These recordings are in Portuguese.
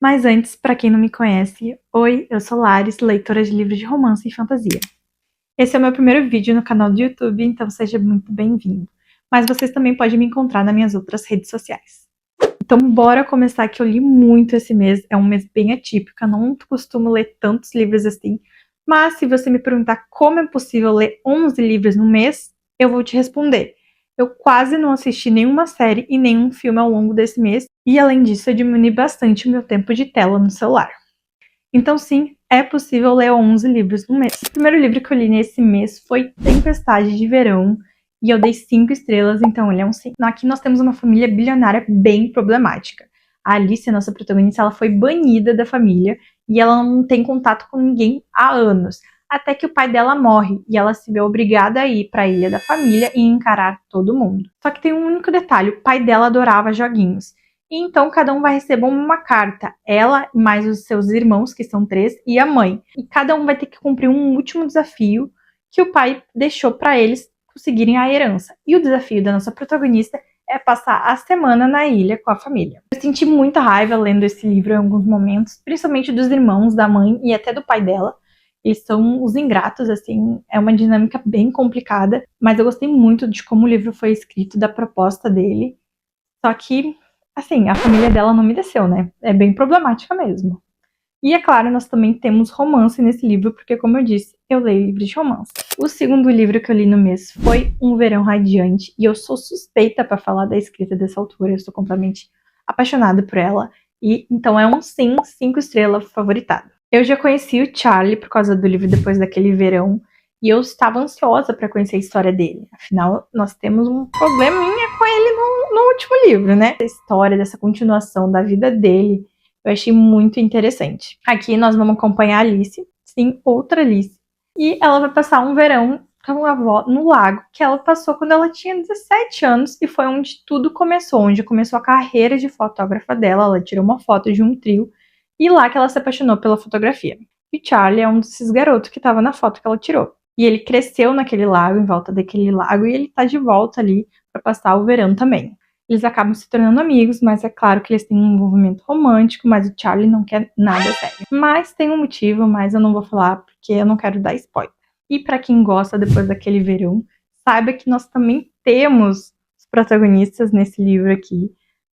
Mas antes, para quem não me conhece, oi, eu sou Laris, leitora de livros de romance e fantasia. Esse é o meu primeiro vídeo no canal do YouTube, então seja muito bem-vindo. Mas vocês também podem me encontrar nas minhas outras redes sociais. Então bora começar, que eu li muito esse mês, é um mês bem atípico, eu não costumo ler tantos livros assim, mas se você me perguntar como é possível ler 11 livros no mês, eu vou te responder. Eu quase não assisti nenhuma série e nenhum filme ao longo desse mês, e além disso eu diminui bastante o meu tempo de tela no celular. Então sim, é possível ler 11 livros no mês. O primeiro livro que eu li nesse mês foi Tempestade de Verão, e eu dei 5 estrelas, então ele é um 5. Aqui nós temos uma família bilionária bem problemática. A Alice, a nossa protagonista, ela foi banida da família e ela não tem contato com ninguém há anos. Até que o pai dela morre e ela se vê obrigada a ir para a ilha da família e encarar todo mundo. Só que tem um único detalhe, o pai dela adorava joguinhos. E então cada um vai receber uma carta, ela mais os seus irmãos, que são 3, e a mãe. E cada um vai ter que cumprir um último desafio que o pai deixou para eles conseguirem a herança. E o desafio da nossa protagonista é passar a semana na ilha com a família. Eu senti muita raiva lendo esse livro em alguns momentos, principalmente dos irmãos, da mãe e até do pai dela. Eles são os ingratos, assim, é uma dinâmica bem complicada, mas eu gostei muito de como o livro foi escrito, da proposta dele. Só que, assim, a família dela não me desceu, né? É bem problemática mesmo. E é claro, nós também temos romance nesse livro, porque, como eu disse, eu leio livros de romance. O segundo livro que eu li no mês foi Um Verão Radiante, e eu sou suspeita para falar da escrita dessa autora, eu sou completamente apaixonada por ela, e então é um sim, 5 estrelas favoritado. Eu já conheci o Charlie por causa do livro Depois daquele Verão, e eu estava ansiosa para conhecer a história dele. Afinal, nós temos um probleminha com ele no último livro, né? A história dessa continuação da vida dele, eu achei muito interessante. Aqui nós vamos acompanhar a Alice, sim, outra Alice. E ela vai passar um verão com a avó no lago, que ela passou quando ela tinha 17 anos, e foi onde tudo começou, onde começou a carreira de fotógrafa dela. Ela tirou uma foto de um trio, e lá que ela se apaixonou pela fotografia. E Charlie é um desses garotos que estava na foto que ela tirou. E ele cresceu naquele lago, em volta daquele lago, e ele tá de volta ali para passar o verão também. Eles acabam se tornando amigos, mas é claro que eles têm um envolvimento romântico, mas o Charlie não quer nada sério. Mas tem um motivo, mas eu não vou falar porque eu não quero dar spoiler. E para quem gosta Depois daquele Verão, saiba que nós também temos os protagonistas nesse livro aqui.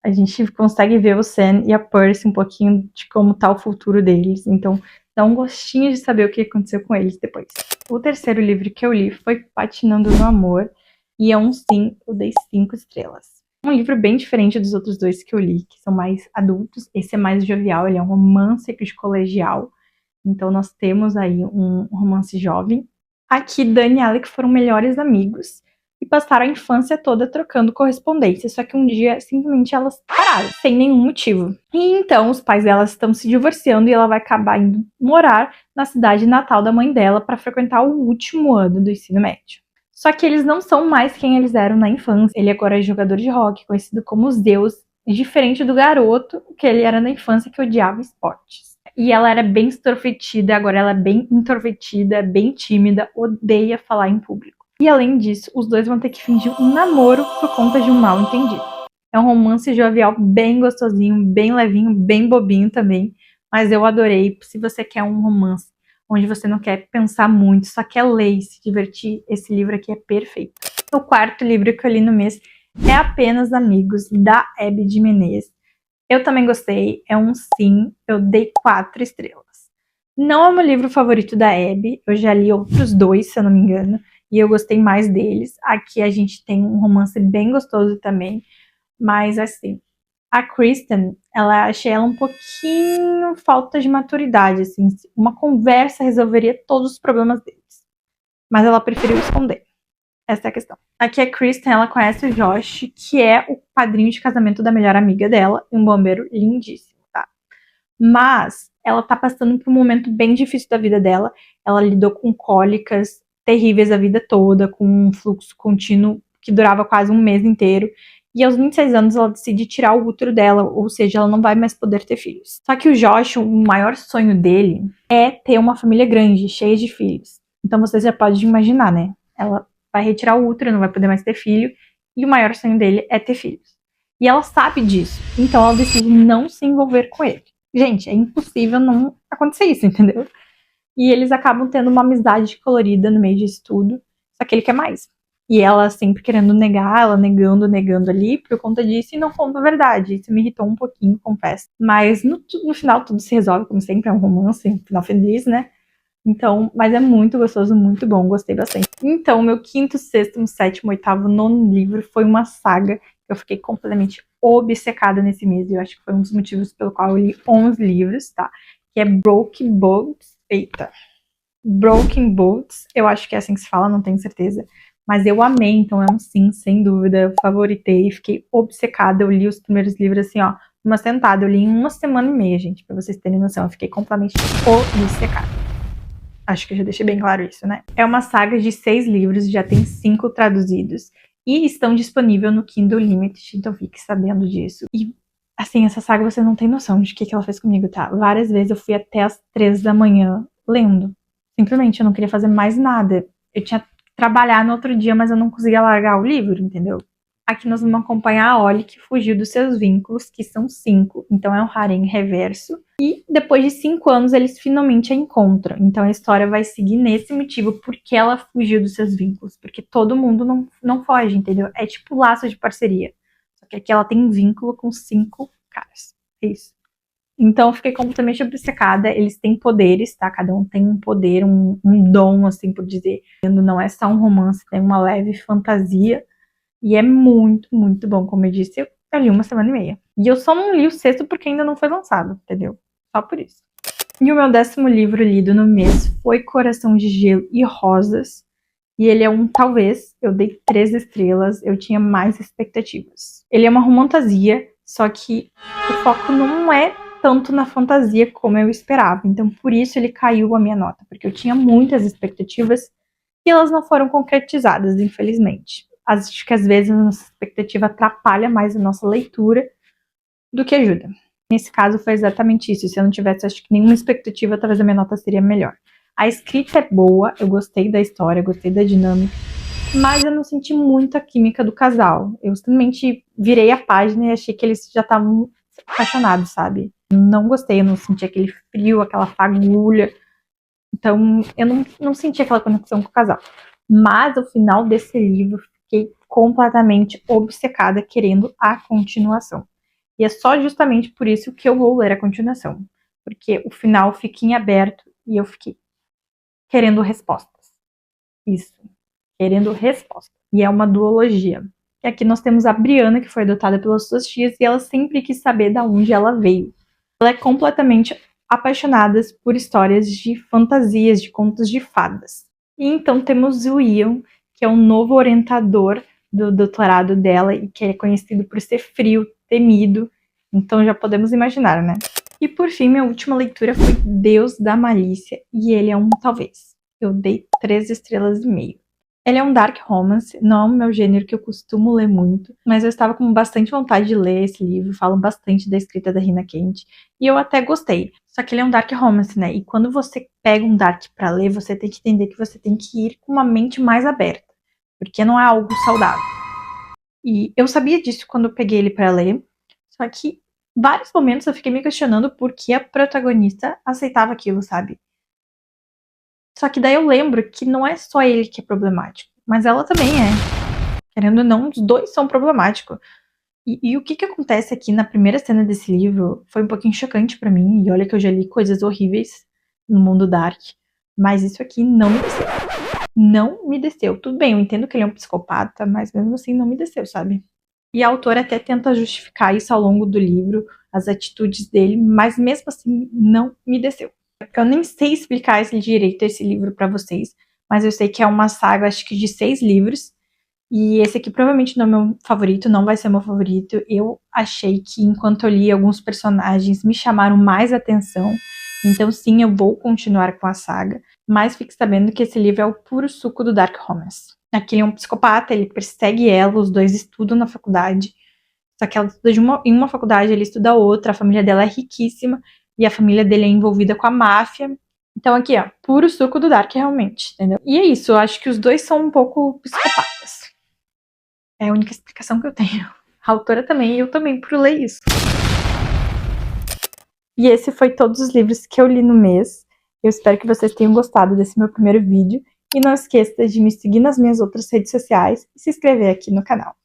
A gente consegue ver o Sam e a Percy um pouquinho de como tá o futuro deles, então dá um gostinho de saber o que aconteceu com eles depois. O terceiro livro que eu li foi Patinando no Amor, e é um sim, eu dei 5 estrelas. Um livro bem diferente dos outros dois que eu li, que são mais adultos. Esse é mais jovial, ele é um romance de colegial. Então nós temos aí um romance jovem. Aqui, Dani e Alec foram melhores amigos e passaram a infância toda trocando correspondência. Só que um dia, simplesmente, elas pararam, sem nenhum motivo. E então os pais delas estão se divorciando e ela vai acabar indo morar na cidade natal da mãe dela para frequentar o último ano do ensino médio. Só que eles não são mais quem eles eram na infância. Ele agora é jogador de rock, conhecido como Zeus, diferente do garoto que ele era na infância, que odiava esportes. E ela era bem extrovertida, agora ela é bem introvertida, bem tímida, odeia falar em público. E além disso, os dois vão ter que fingir um namoro por conta de um mal entendido. É um romance jovial bem gostosinho, bem levinho, bem bobinho também, mas eu adorei. Se você quer um romance onde você não quer pensar muito, só quer ler e se divertir, esse livro aqui é perfeito. O quarto livro que eu li no mês é Apenas Amigos, da Hebe de Menezes. Eu também gostei, é um sim, eu dei 4 estrelas. Não é o meu livro favorito da Hebe, eu já li outros 2, se eu não me engano, e eu gostei mais deles. Aqui a gente tem um romance bem gostoso também, mas assim, a Kristen, achei ela um pouquinho falta de maturidade, assim, uma conversa resolveria todos os problemas deles. Mas ela preferiu esconder. Essa é a questão. Aqui a Kristen, ela conhece o Josh, que é o padrinho de casamento da melhor amiga dela, um bombeiro lindíssimo, tá? Mas ela tá passando por um momento bem difícil da vida dela. Ela lidou com cólicas terríveis a vida toda, com um fluxo contínuo que durava quase um mês inteiro. E aos 26 anos ela decide tirar o útero dela, ou seja, ela não vai mais poder ter filhos. Só que o Josh, o maior sonho dele é ter uma família grande, cheia de filhos. Então você já pode imaginar, né? Ela vai retirar o útero, não vai poder mais ter filho, e o maior sonho dele é ter filhos. E ela sabe disso, então ela decide não se envolver com ele. gente, é impossível não acontecer isso, entendeu? E eles acabam tendo uma amizade colorida no meio disso tudo, só que ele quer mais. E ela sempre querendo negar, ela negando ali por conta disso e não conta a verdade. Isso me irritou um pouquinho, confesso. Mas no final tudo se resolve, como sempre, é um romance, um final feliz, né? Então, mas é muito gostoso, muito bom, gostei bastante. Então, meu quinto, sexto, sétimo, oitavo, nono livro foi uma saga que eu fiquei completamente obcecada nesse mês. E eu acho que foi um dos motivos pelo qual eu li 11 livros, tá? Que é Broken Boats. Eita. Broken Boats, eu acho que é assim que se fala, não tenho certeza. Mas eu amei, então é um sim, sem dúvida. Eu favoritei, fiquei obcecada. Eu li os primeiros livros assim, ó, uma sentada. Eu li em uma semana e meia, gente, pra vocês terem noção. Eu fiquei completamente obcecada. Acho que eu já deixei bem claro isso, né? É uma saga de 6 livros, já tem 5 traduzidos. E estão disponíveis no Kindle Unlimited, então fique sabendo disso. E, assim, essa saga você não tem noção de o que ela fez comigo, tá? Várias vezes eu fui até as 3 da manhã lendo. Simplesmente, eu não queria fazer mais nada. Eu tinha que trabalhar no outro dia, mas eu não conseguia largar o livro, entendeu? Aqui nós vamos acompanhar a Ollie, que fugiu dos seus vínculos, que são 5. Então é um harém reverso. E depois de 5 anos, eles finalmente a encontram. Então a história vai seguir nesse motivo, porque ela fugiu dos seus vínculos. Porque todo mundo não foge, entendeu? É tipo laço de parceria. Só que aqui ela tem um vínculo com 5 caras. É isso. Então eu fiquei completamente obcecada. Eles têm poderes, tá? Cada um tem um poder, um dom, assim por dizer. Não é só um romance, tem uma leve fantasia. E é muito, muito bom. Como eu disse, eu li uma semana e meia. E eu só não li o sexto porque ainda não foi lançado, entendeu? Só por isso. E o meu 10º livro lido no mês foi Coração de Gelo e Rosas. E ele é um talvez. Eu dei 3 estrelas. Eu tinha mais expectativas. Ele é uma romantasia, só que o foco não é tanto na fantasia como eu esperava. Então, por isso ele caiu a minha nota. Porque eu tinha muitas expectativas e elas não foram concretizadas, infelizmente. Acho que às vezes a nossa expectativa atrapalha mais a nossa leitura do que ajuda. Nesse caso foi exatamente isso. Se eu não tivesse, acho que nenhuma expectativa, talvez a minha nota seria melhor. A escrita é boa, eu gostei da história, gostei da dinâmica, mas eu não senti muita química do casal. Eu simplesmente virei a página e achei que eles já estavam apaixonados, sabe? Não gostei, eu não senti aquele frio, aquela fagulha. Então, eu não senti aquela conexão com o casal. Mas, ao final desse livro, fiquei completamente obcecada, querendo a continuação. E é só justamente por isso que eu vou ler a continuação. Porque o final fica em aberto e eu fiquei querendo respostas. Isso. Querendo respostas. E é uma duologia. E aqui nós temos a Brianna, que foi adotada pelas suas tias, e ela sempre quis saber de onde ela veio. Ela é completamente apaixonadas por histórias de fantasias, de contos de fadas. E então temos o Ian, que é um novo orientador do doutorado dela e que é conhecido por ser frio, temido. Então já podemos imaginar, né? E por fim, minha última leitura foi Deus da Malícia, e ele é um talvez. Eu dei 3 estrelas e meio. Ele é um dark romance, não é o meu gênero que eu costumo ler muito, mas eu estava com bastante vontade de ler esse livro, falam bastante da escrita da Rina Kent, e eu até gostei. Só que ele é um dark romance, né? E quando você pega um dark pra ler, você tem que entender que você tem que ir com uma mente mais aberta, porque não é algo saudável. E eu sabia disso quando eu peguei ele pra ler, só que vários momentos eu fiquei me questionando por que a protagonista aceitava aquilo, sabe? Só que daí eu lembro que não é só ele que é problemático, mas ela também é. Querendo ou não, os dois são problemáticos. E o que acontece aqui na primeira cena desse livro foi um pouquinho chocante pra mim, e olha que eu já li coisas horríveis no mundo dark, mas isso aqui não me desceu. Não me desceu. Tudo bem, eu entendo que ele é um psicopata, mas mesmo assim não me desceu, sabe? E a autora até tenta justificar isso ao longo do livro, as atitudes dele, mas mesmo assim não me desceu. Eu nem sei explicar direito esse livro pra vocês, mas eu sei que é uma saga, acho que de 6 livros, e esse aqui provavelmente não é meu favorito, não vai ser meu favorito. Eu achei que enquanto eu li, alguns personagens me chamaram mais atenção, então sim, eu vou continuar com a saga, mas fique sabendo que esse livro é o puro suco do Dark Romance. Aqui ele é um psicopata, ele persegue ela, os dois estudam na faculdade, só que ela estuda em uma faculdade, ele estuda outra, a família dela é riquíssima, e a família dele é envolvida com a máfia. Então aqui, ó, puro suco do Dark realmente, entendeu? E é isso, eu acho que os dois são um pouco psicopatas. É a única explicação que eu tenho. A autora também, e eu também, por ler isso. E esse foi todos os livros que eu li no mês. Eu espero que vocês tenham gostado desse meu primeiro vídeo. E não esqueça de me seguir nas minhas outras redes sociais e se inscrever aqui no canal.